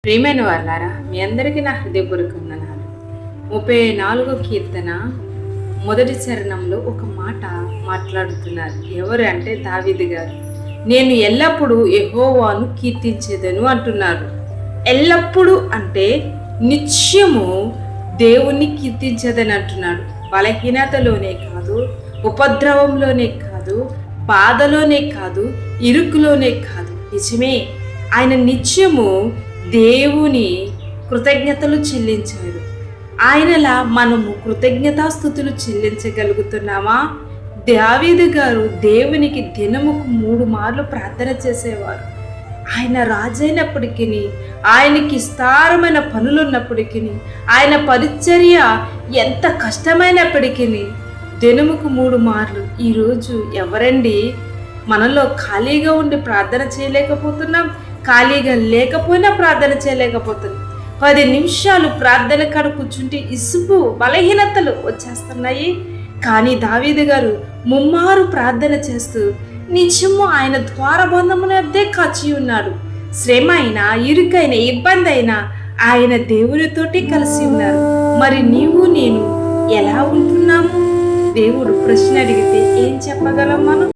ప్రియమైన వాళ్ళారా, మీ అందరికీ నా హృదయపూర్వక వందనాలు. 34వ కీర్తన మొదటి చరణంలో ఒక మాట మాట్లాడుతున్నారు. ఎవరు అంటే దావీదు గారు. నేను ఎల్లప్పుడూ యెహోవాను కీర్తించేదను అంటున్నారు. ఎల్లప్పుడూ అంటే నిత్యము దేవుణ్ణి కీర్తించేదని అంటున్నాడు. బలహీనతలోనే కాదు, ఉపద్రవంలోనే కాదు, బాధలోనే కాదు, ఇరుకులోనే కాదు. నిజమే, ఆయన నిత్యము దేవుని కృతజ్ఞతలు చెల్లించారు. ఆయనలా మనము కృతజ్ఞతాస్థుతులు చెల్లించగలుగుతున్నామా? దావీదు గారు దేవునికి దినముకు 3 మార్లు ప్రార్థన చేసేవారు. ఆయన రాజైనప్పటికీ, ఆయనకి విస్తారమైన పనులున్నప్పటికీ, ఆయన పరిచర్య ఎంత కష్టమైనప్పటికీ దినముకు 3 మార్లు. ఈరోజు ఎవరండి మనలో ఖాళీగా ఉండి ప్రార్థన చేయలేకపోతున్నాం? ఖాళీగా లేకపోయినా ప్రార్థన చేయలేకపోతున్నాం. 10 నిమిషాలు ప్రార్థన కాడ కూర్చుంటే ఇసుపు బలహీనతలు వచ్చేస్తున్నాయి. కానీ దావీదు గారు ముమ్మారు ప్రార్థన చేస్తూ నిజము ఆయన ద్వారబంధమునద్దే కాచి ఉన్నాడు. శ్రమ అయినా, ఇరుకైన, ఇబ్బంది అయినా ఆయన దేవునితోటి కలిసి ఉన్నారు. మరి నీవు నేను ఎలా ఉంటున్నాము? దేవుడు ప్రశ్న అడిగితే ఏం చెప్పగలం మనం?